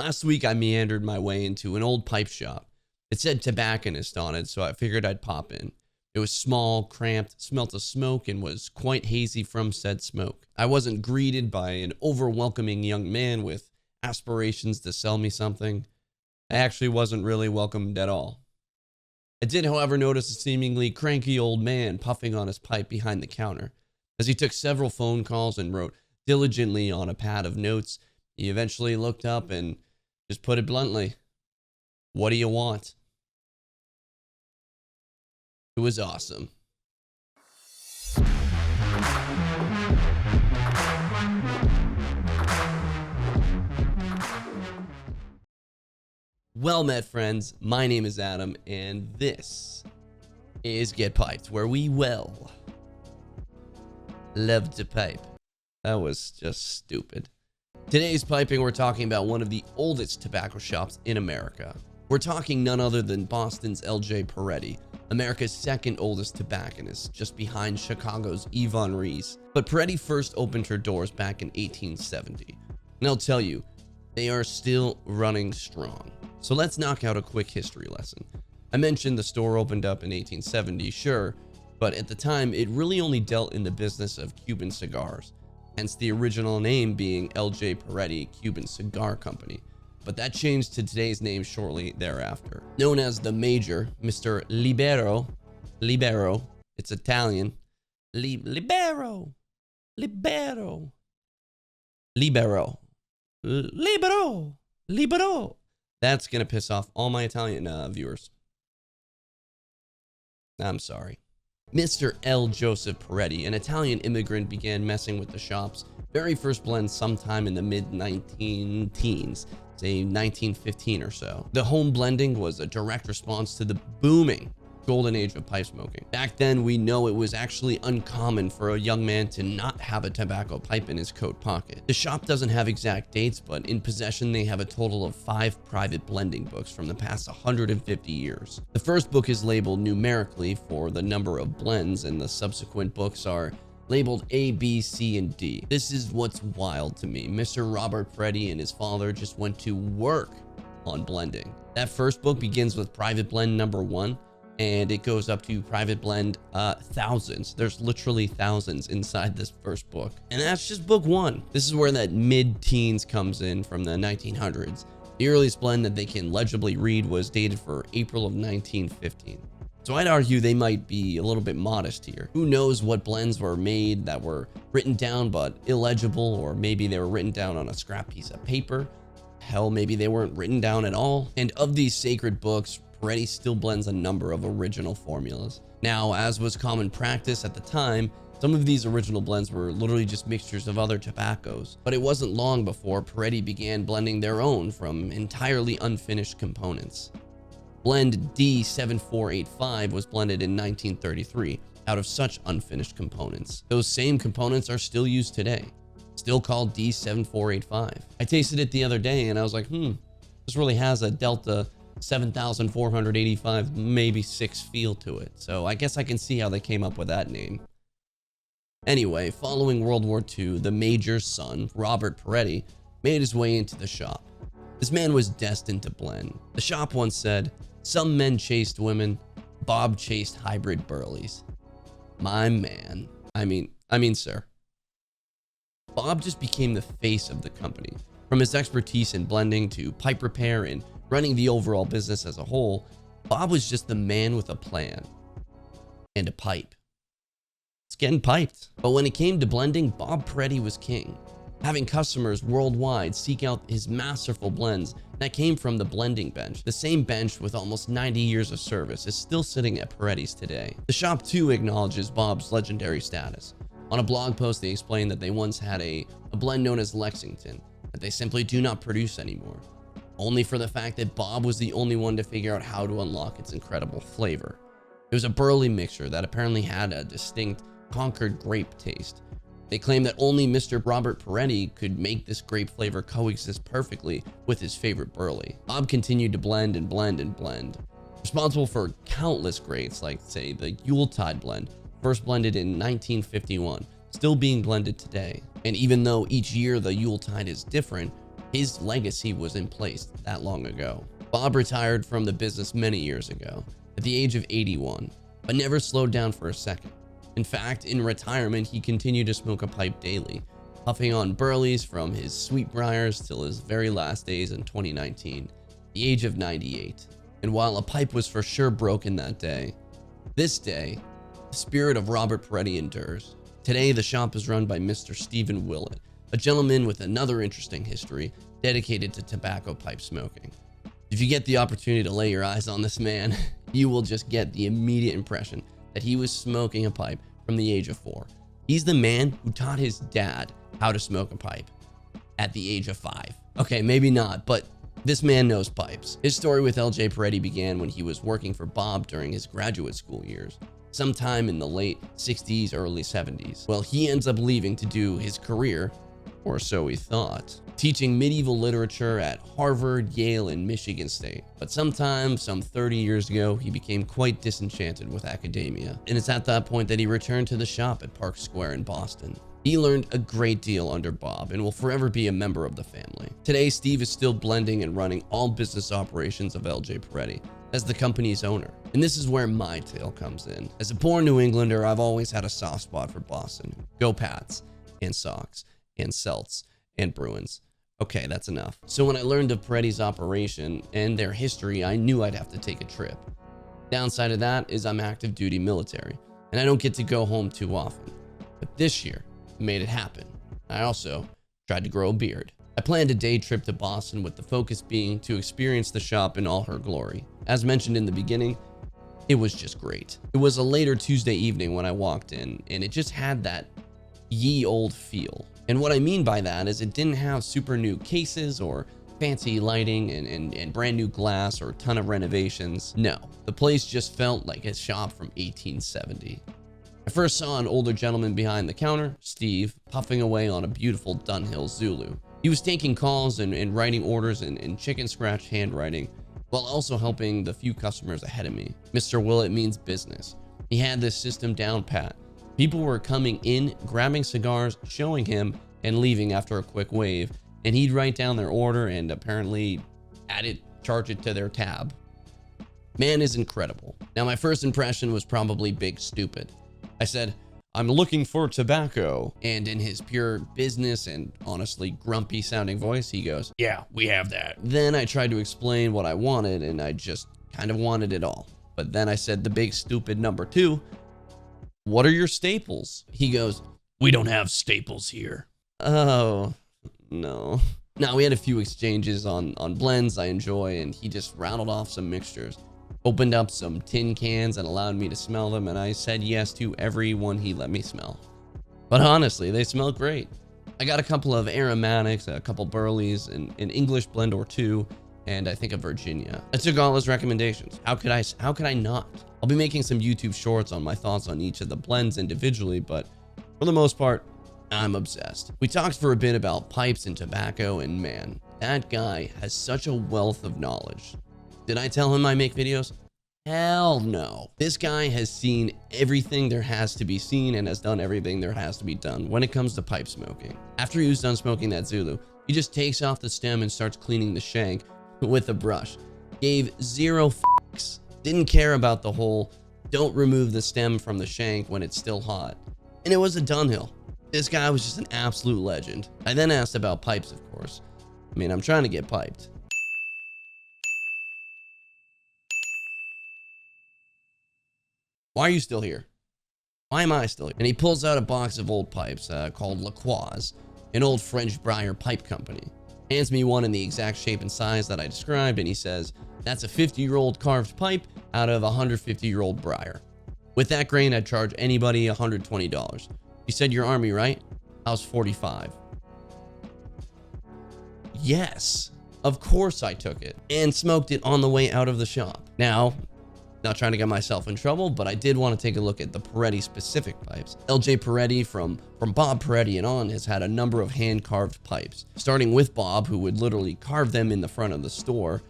Last week, I meandered my way into an old pipe shop. It said Tobacconist on it, so I figured I'd pop in. It was small, cramped, smelt of smoke, and was quite hazy from said smoke. I wasn't greeted by an over-welcoming young man with aspirations to sell me something. I actually wasn't really welcomed at all. I did, however, notice a seemingly cranky old man puffing on his pipe behind the counter. As he took several phone calls and wrote diligently on a pad of notes, he eventually looked up and just put it bluntly, "What do you want?" It was awesome. Well met, friends. My name is Adam, and this is Get Piped, where we love to pipe. That was just stupid. Today's piping, we're talking about one of the oldest tobacco shops in America. We're talking none other than Boston's L.J. Peretti, America's second oldest tobacconist, just behind Chicago's Yvonne Rees. But Peretti first opened her doors back in 1870. And I'll tell you, they are still running strong. So let's knock out a quick history lesson. I mentioned the store opened up in 1870, sure, but at the time, it really only dealt in the business of Cuban cigars, hence the original name being L.J. Peretti Cuban Cigar Company. But that changed to today's name shortly thereafter. Known as the Major, Mr. Libero, it's Italian, Libero, That's gonna piss off all my Italian viewers. I'm sorry. Mr. L. Joseph Peretti, an Italian immigrant, began messing with the shop's very first blend sometime in the mid-19-teens, say 1915 or so. The home blending was a direct response to the booming golden age of pipe smoking. Back then, we know it was actually uncommon for a young man to not have a tobacco pipe in his coat pocket. The shop doesn't have exact dates, but in possession, they have a total of 5 private blending books from the past 150 years. The first book is labeled numerically for the number of blends, and the subsequent books are labeled A, B, C, and D. This is what's wild to me. Mr. Robert Peretti and his father just went to work on blending. That first book begins with private blend number 1, and it goes up to private blend thousands. There's literally thousands inside this first book. And that's just book 1. This is where that mid-teens comes in from the 1900s. The earliest blend that they can legibly read was dated for April of 1915. So I'd argue they might be a little bit modest here. Who knows what blends were made that were written down but illegible, or maybe they were written down on a scrap piece of paper. Hell, maybe they weren't written down at all. And of these sacred books, Peretti still blends a number of original formulas. Now, as was common practice at the time, some of these original blends were literally just mixtures of other tobaccos. But it wasn't long before Peretti began blending their own from entirely unfinished components. Blend D7485 was blended in 1933 out of such unfinished components. Those same components are still used today, still called D7485. I tasted it the other day and I was like, this really has a Delta 7,485, maybe 6 feel to it. So I guess I can see how they came up with that name. Anyway, following World War II, the Major's son, Robert Peretti, made his way into the shop. This man was destined to blend. The shop once said, "Some men chased women, Bob chased hybrid burleys." My man. I mean, sir. Bob just became the face of the company. From his expertise in blending to pipe repair and running the overall business as a whole, Bob was just the man with a plan and a pipe. It's getting piped. But when it came to blending, Bob Peretti was king, having customers worldwide seek out his masterful blends that came from the blending bench. The same bench with almost 90 years of service is still sitting at Peretti's today. The shop too acknowledges Bob's legendary status. On a blog post, they explained that they once had a blend known as Lexington that they simply do not produce anymore, only for the fact that Bob was the only one to figure out how to unlock its incredible flavor. It was a burley mixture that apparently had a distinct Concord grape taste. They claim that only Mr. Robert Peretti could make this grape flavor coexist perfectly with his favorite burley. Bob continued to blend and blend and blend, responsible for countless grapes like, say, the Yuletide blend, first blended in 1951, still being blended today. And even though each year the Yuletide is different, His legacy was in place that long ago. Bob retired from the business many years ago, at the age of 81, but never slowed down for a second. In fact, in retirement, he continued to smoke a pipe daily, puffing on burleys from his Sweetbriars till his very last days in 2019, the age of 98. And while a pipe was for sure broken that day, this day, the spirit of Robert Peretti endures. Today, the shop is run by Mr. Stephen Willett, a gentleman with another interesting history dedicated to tobacco pipe smoking. If you get the opportunity to lay your eyes on this man, you will just get the immediate impression that he was smoking a pipe from the age of 4. He's the man who taught his dad how to smoke a pipe at the age of 5. Okay, maybe not, but this man knows pipes. His story with LJ Peretti began when he was working for Bob during his graduate school years, sometime in the late 60s, early 70s. Well, he ends up leaving to do his career, or so he thought, teaching medieval literature at Harvard, Yale, and Michigan State. But sometime, some 30 years ago, he became quite disenchanted with academia. And it's at that point that he returned to the shop at Park Square in Boston. He learned a great deal under Bob and will forever be a member of the family. Today, Steve is still blending and running all business operations of LJ Peretti as the company's owner. And this is where my tale comes in. As a born New Englander, I've always had a soft spot for Boston. Go Pats, and Sox, and Celts, and Bruins. Okay, that's enough. So when I learned of Peretti's operation and their history, I knew I'd have to take a trip. Downside of that is I'm active duty military, and I don't get to go home too often. But this year, I made it happen. I also tried to grow a beard. I planned a day trip to Boston with the focus being to experience the shop in all her glory. As mentioned in the beginning, it was just great. It was a later Tuesday evening when I walked in, and it just had that ye old feel. And what I mean by that is it didn't have super new cases or fancy lighting and brand new glass or a ton of renovations. No, the place just felt like a shop from 1870. I first saw an older gentleman behind the counter, Steve, puffing away on a beautiful Dunhill Zulu. He was taking calls and writing orders in chicken scratch handwriting, while also helping the few customers ahead of me. Mr. Willett means business. He had this system down pat. People were coming in, grabbing cigars, showing him, and leaving after a quick wave, and he'd write down their order and apparently charge it to their tab. Man is incredible. Now, my first impression was probably big stupid. I said, "I'm looking for tobacco." And in his pure business and honestly grumpy sounding voice, he goes, "Yeah, we have that." Then I tried to explain what I wanted, and I just kind of wanted it all. But then I said the big stupid number 2, "What are your staples?" He goes, "We don't have staples here." Oh, no. Now, we had a few exchanges on blends I enjoy, and he just rattled off some mixtures. Opened up some tin cans and allowed me to smell them, and I said yes to every one he let me smell. But honestly, they smell great. I got a couple of aromatics, a couple burleys, an English blend or 2, and I think a Virginia. I took all his recommendations. How could I not? I'll be making some YouTube shorts on my thoughts on each of the blends individually, but for the most part, I'm obsessed. We talked for a bit about pipes and tobacco, and man, that guy has such a wealth of knowledge. Did I tell him I make videos? Hell no. This guy has seen everything there has to be seen and has done everything there has to be done when it comes to pipe smoking. After he was done smoking that Zulu, he just takes off the stem and starts cleaning the shank with a brush. Gave 0 fucks. Didn't care about the whole don't remove the stem from the shank when it's still hot. And it was a Dunhill. This guy was just an absolute legend. I then asked about pipes, of course. I mean, I'm trying to get piped. Why are you still here? Why am I still here? And he pulls out a box of old pipes called La Croix, an old French briar pipe company. Hands me one in the exact shape and size that I described, and he says, "That's a 50-year-old carved pipe out of a 150-year-old briar. With that grain, I'd charge anybody $120. You said you're Army, right? I was 45. Yes, of course I took it and smoked it on the way out of the shop. Now, not trying to get myself in trouble, but I did want to take a look at the Peretti specific pipes. LJ Peretti from Bob Peretti and on has had a number of hand-carved pipes, starting with Bob, who would literally carve them in the front of the store,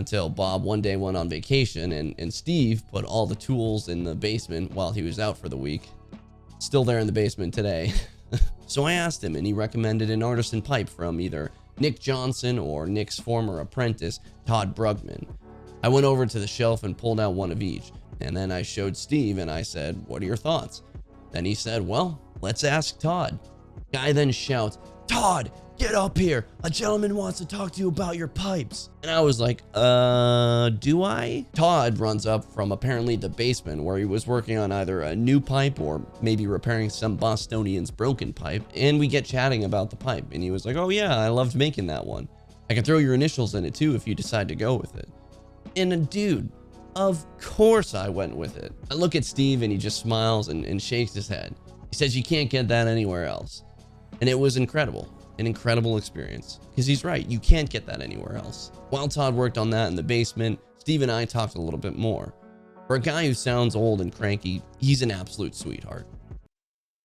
until Bob one day went on vacation and Steve put all the tools in the basement while he was out for the week. Still there in the basement today. So I asked him, and he recommended an Artisan pipe from either Nick Johnson or Nick's former apprentice, Todd Brugman. I went over to the shelf and pulled out one of each, and then I showed Steve and I said, "What are your thoughts?" Then he said, "Well, let's ask Todd." Guy then shouts, "Todd, get up here. A gentleman wants to talk to you about your pipes." And I was like, do I? Todd runs up from apparently the basement where he was working on either a new pipe or maybe repairing some Bostonian's broken pipe. And we get chatting about the pipe. And he was like, "Oh yeah, I loved making that one. I can throw your initials in it too if you decide to go with it." And dude, of course I went with it. I look at Steve and he just smiles and shakes his head. He says, "You can't get that anywhere else." And it was incredible. An incredible experience, because he's right, you can't get that anywhere else. While Todd worked on that in the basement, Steve and I talked a little bit more. For a guy who sounds old and cranky, he's an absolute sweetheart.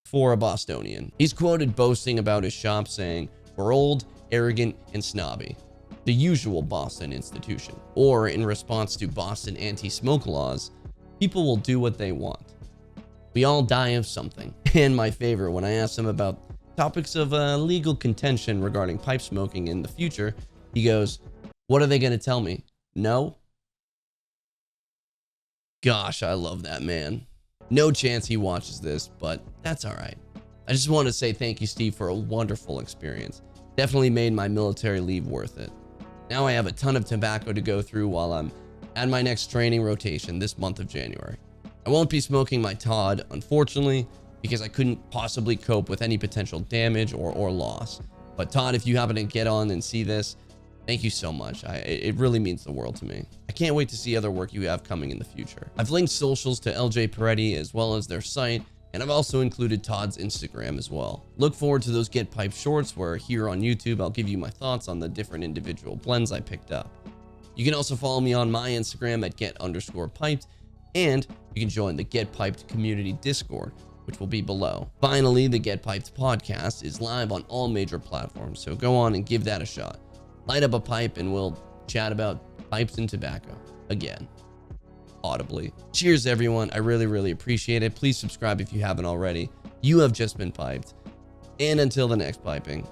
For a Bostonian, he's quoted boasting about his shop saying, "We're old, arrogant, and snobby. The usual Boston institution." Or in response to Boston anti-smoke laws, "People will do what they want. We all die of something." And my favorite, when I asked him about topics of legal contention regarding pipe smoking in the future, he goes, "What are they going to tell me? No?" Gosh, I love that man. No chance he watches this, but that's all right. I just want to say thank you, Steve, for a wonderful experience. Definitely made my military leave worth it. Now I have a ton of tobacco to go through while I'm at my next training rotation this month of January. I won't be smoking my Todd, unfortunately, because I couldn't possibly cope with any potential damage or loss. But Todd, if you happen to get on and see this, thank you so much. It really means the world to me. I can't wait to see other work you have coming in the future. I've linked socials to LJ Peretti as well as their site, and I've also included Todd's Instagram as well. Look forward to those Get Pipe shorts where here on YouTube, I'll give you my thoughts on the different individual blends I picked up. You can also follow me on my Instagram at get_piped, and you can join the Get Piped community Discord, which will be below. Finally, the Get Piped podcast is live on all major platforms, so go on and give that a shot. Light up a pipe and we'll chat about pipes and tobacco again, audibly. Cheers, everyone. I really appreciate it. Please subscribe if you haven't already. You have just been piped. And until the next piping,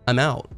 I'm out.